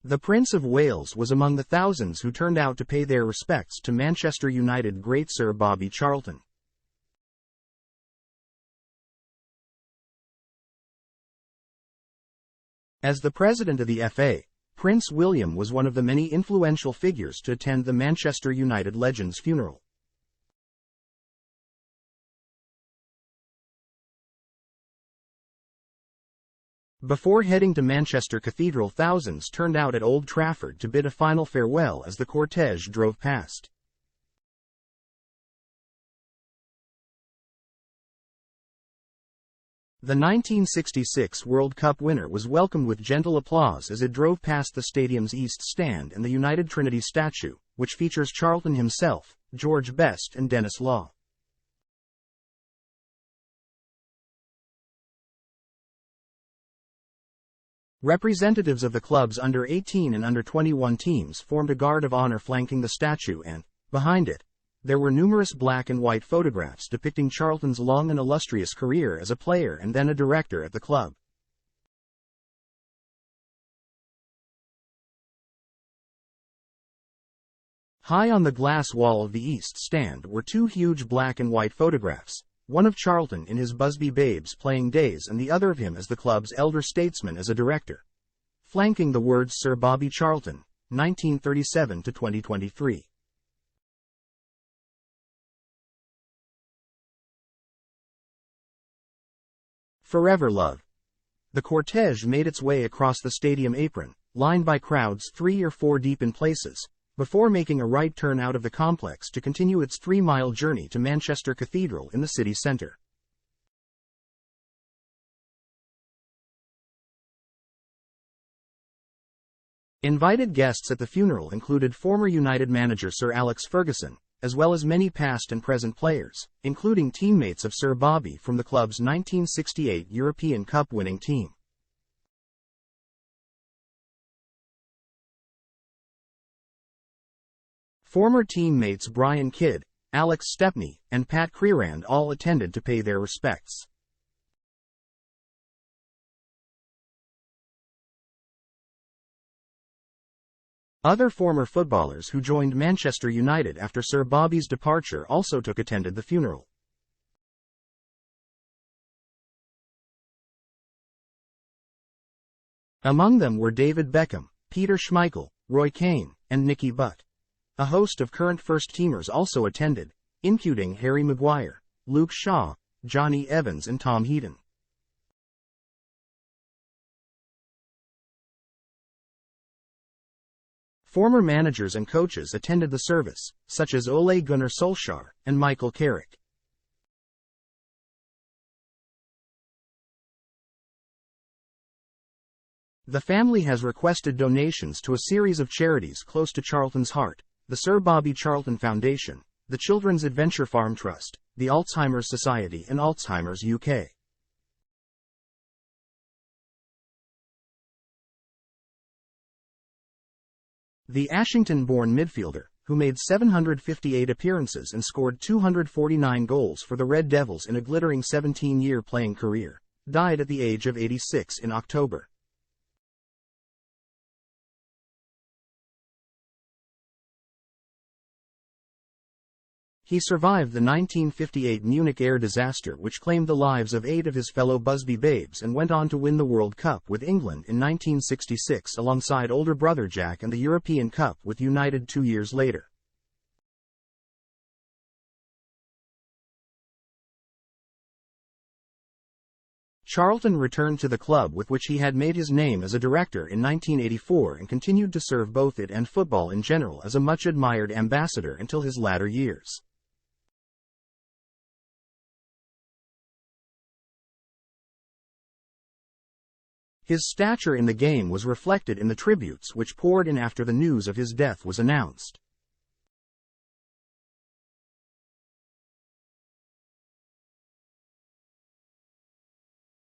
The Prince of Wales was among the thousands who turned out to pay their respects to Manchester United great Sir Bobby Charlton. As the president of the FA, Prince William was one of the many influential figures to attend the Manchester United legend's funeral. Before heading to Manchester Cathedral, thousands turned out at Old Trafford to bid a final farewell as the cortege drove past. The 1966 World Cup winner was welcomed with gentle applause as it drove past the stadium's East Stand and the United Trinity statue, which features Charlton himself, George Best and Denis Law. Representatives of the club's under-18 and under-21 teams formed a guard of honor flanking the statue and, behind it, there were numerous black and white photographs depicting Charlton's long and illustrious career as a player and then a director at the club. High on the glass wall of the East Stand were two huge black and white photographs, one of Charlton in his Busby Babes playing days and the other of him as the club's elder statesman as a director, flanking the words Sir Bobby Charlton, 1937 to 2023. Forever Love. The cortege made its way across the stadium apron, lined by crowds 3 or 4 deep in places, before making a right turn out of the complex to continue its 3-mile journey to Manchester Cathedral in the city centre. Invited guests at the funeral included former United manager Sir Alex Ferguson, as well as many past and present players, including teammates of Sir Bobby from the club's 1968 European Cup winning team. Former teammates Brian Kidd, Alex Stepney, and Pat Crerand all attended to pay their respects. Other former footballers who joined Manchester United after Sir Bobby's departure also attended the funeral. Among them were David Beckham, Peter Schmeichel, Roy Keane, and Nicky Butt. A host of current first-teamers also attended, including Harry Maguire, Luke Shaw, Johnny Evans and Tom Heaton. Former managers and coaches attended the service, such as Ole Gunnar Solskjaer and Michael Carrick. The family has requested donations to a series of charities close to Charlton's heart: the Sir Bobby Charlton Foundation, the Children's Adventure Farm Trust, the Alzheimer's Society and Alzheimer's UK. The Ashington-born midfielder, who made 758 appearances and scored 249 goals for the Red Devils in a glittering 17-year playing career, died at the age of 86 in October. He survived the 1958 Munich air disaster, which claimed the lives of 8 of his fellow Busby Babes, and went on to win the World Cup with England in 1966 alongside older brother Jack, and the European Cup with United 2 years later. Charlton returned to the club with which he had made his name as a director in 1984 and continued to serve both it and football in general as a much-admired ambassador until his latter years. His stature in the game was reflected in the tributes which poured in after the news of his death was announced.